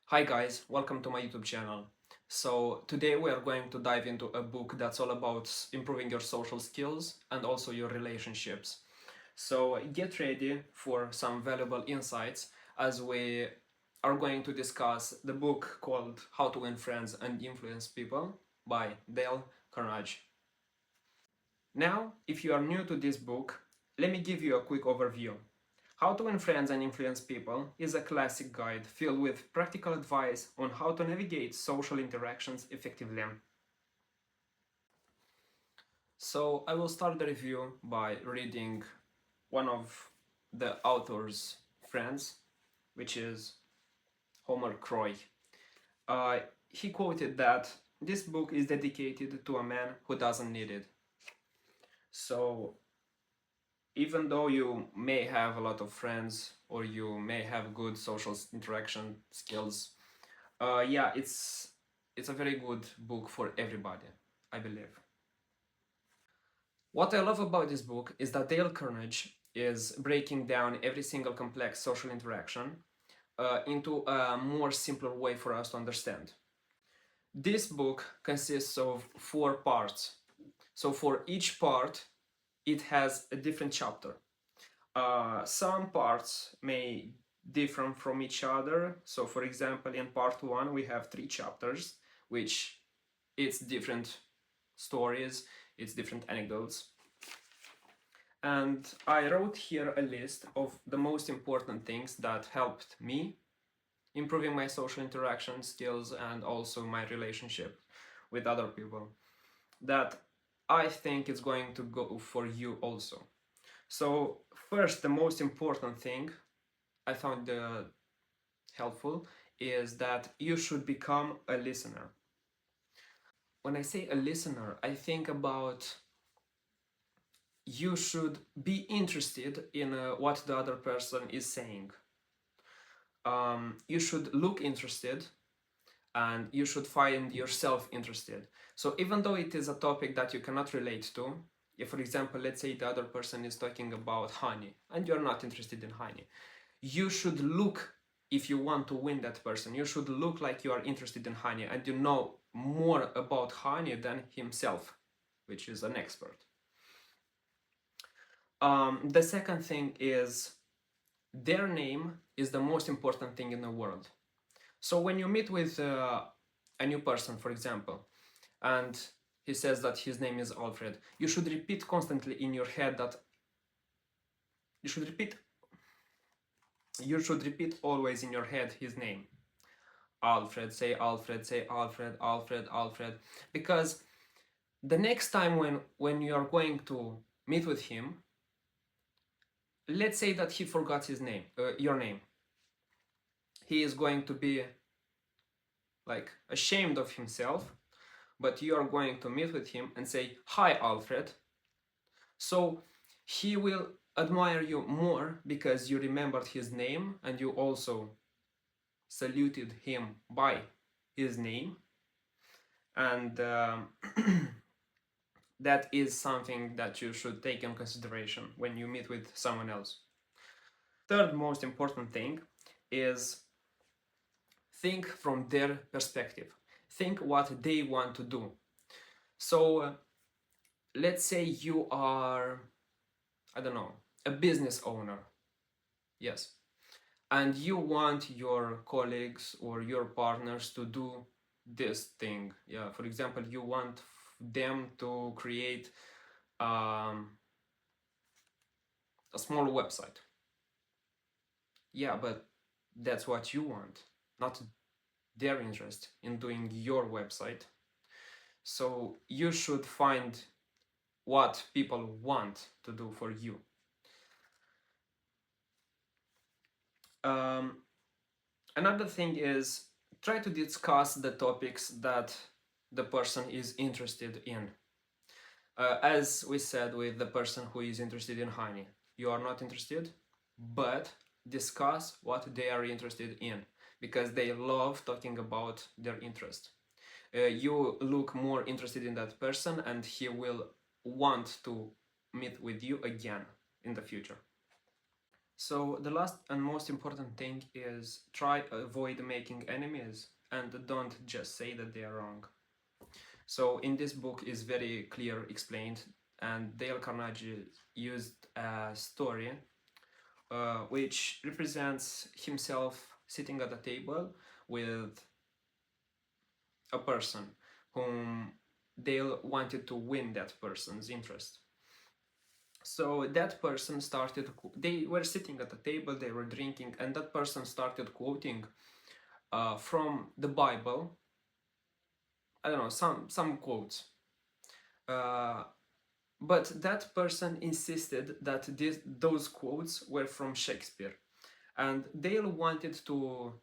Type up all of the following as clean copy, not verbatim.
Hi guys, welcome to my YouTube channel. So today we are going to dive into a book that's all about improving your social skills and also your relationships. So get ready for some valuable insights as we are going to discuss the book called How to Win Friends and Influence People by Dale Carnagie. Now, if you are new to this book, let me give you a quick overview. How to Win Friends and Influence People is a classic guide filled with practical advice on how to navigate social interactions effectively. So I will start the review by reading one of the author's friends, which is Homer Croy. He quoted that this book is dedicated to a man who doesn't need it. So even though you may have a lot of friends or you may have good social interaction skills, yeah, it's a very good book for everybody, I believe. What I love about this book is that Dale Carnegie is breaking down every single complex social interaction into a more simpler way for us to understand. This book consists of 4 parts. So for each part, it has a different chapter. Some parts may differ from each other. So for example, in part 1 we have 3 chapters, which it's different stories, it's different anecdotes. And I wrote here a list of the most important things that helped me improving my social interaction skills and also my relationship with other people that I think is going to go for you also. So first, the most important thing I found helpful is that you should become a listener. When I say a listener, I think about you should be interested in what the other person is saying. You should look interested and you should find yourself interested. So even though it is a topic that you cannot relate to, if for example, let's say the other person is talking about honey and you're not interested in honey, you should look, if you want to win that person, you should look like you are interested in honey and you know more about honey than himself, which is an expert. The second thing is their name is the most important thing in the world. So when you meet with a new person, for example, and he says that his name is Alfred, you should repeat constantly in your head that you should repeat always in your head his name. Alfred, say Alfred, say Alfred, Alfred, Alfred. Because the next time when you are going to meet with him, let's say that he forgot his name, your name. He is going to be like ashamed of himself, but you are going to meet with him and say, "Hi, Alfred." So he will admire you more because you remembered his name and you also saluted him by his name. And that is something that you should take in consideration when you meet with someone else. Third most important thing is think from their perspective. Think what they want to do. So let's say you are, I don't know, a business owner. Yes. And you want your colleagues or your partners to do this thing. Yeah, for example, you want them to create a small website. Yeah, but that's what you want, not their interest in doing your website. So you should find what people want to do for you. Another thing is try to discuss the topics that the person is interested in. As we said with the person who is interested in honey, you are not interested, but discuss what they are interested in because they love talking about their interest. You look more interested in that person and he will want to meet with you again in the future. So the last and most important thing is try avoid making enemies and don't just say that they are wrong. So in this book is very clear explained, and Dale Carnagie used a story which represents himself sitting at a table with a person whom Dale wanted to win that person's interest. So that person started, they were sitting at a table, they were drinking, and that person started quoting from the Bible, I don't know, some quotes. But that person insisted that those quotes were from Shakespeare. And Dale wanted to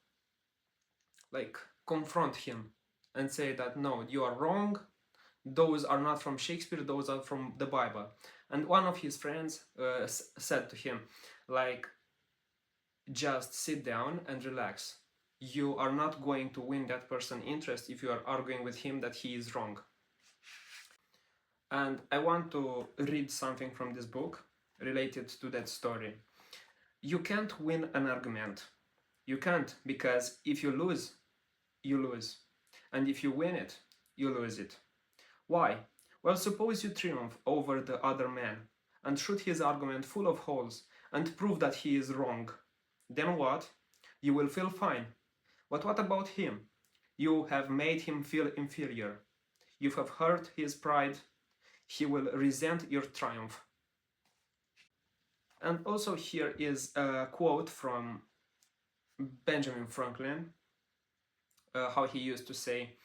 like confront him and say that no, you are wrong, those are not from Shakespeare, those are from the Bible. And one of his friends said to him, like, just sit down and relax. You are not going to win that person's interest if you are arguing with him that he is wrong. And I want to read something from this book related to that story. You can't win an argument. You can't, because if you lose, you lose. And if you win it, you lose it. Why? Well, suppose you triumph over the other man and shoot his argument full of holes and prove that he is wrong. Then what? You will feel fine. But what about him? You have made him feel inferior. You have hurt his pride. He will resent your triumph. And also here is a quote from Benjamin Franklin, how he used to say,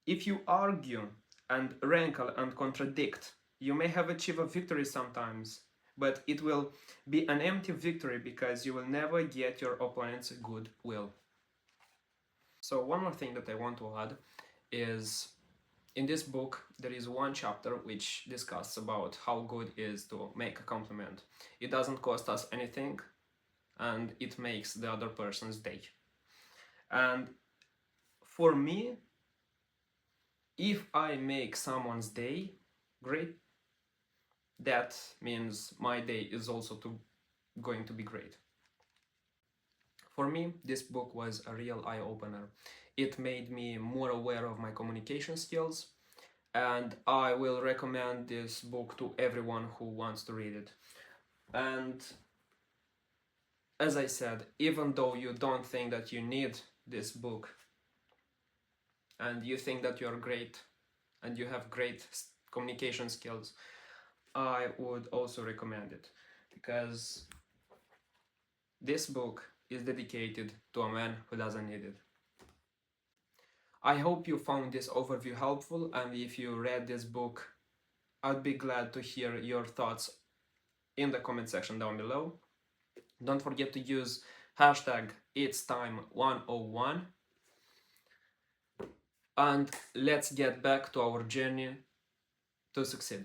if you argue and rankle and contradict, you may have achieved a victory sometimes, but it will be an empty victory because you will never get your opponent's good will. So one more thing that I want to add is, in this book there is one chapter which discusses about how good it is to make a compliment. It doesn't cost us anything and it makes the other person's day. And for me, if I make someone's day great, that means my day is also going to be great. For me, this book was a real eye-opener. It made me more aware of my communication skills, and I will recommend this book to everyone who wants to read it. And as I said, even though you don't think that you need this book, and you think that you're great and you have great communication skills, I would also recommend it, because this book is dedicated to a man who doesn't need it. I hope you found this overview helpful, and if you read this book, I'd be glad to hear your thoughts in the comment section down below. Don't forget to use hashtag #It'sTime101, and let's get back to our journey to succeed.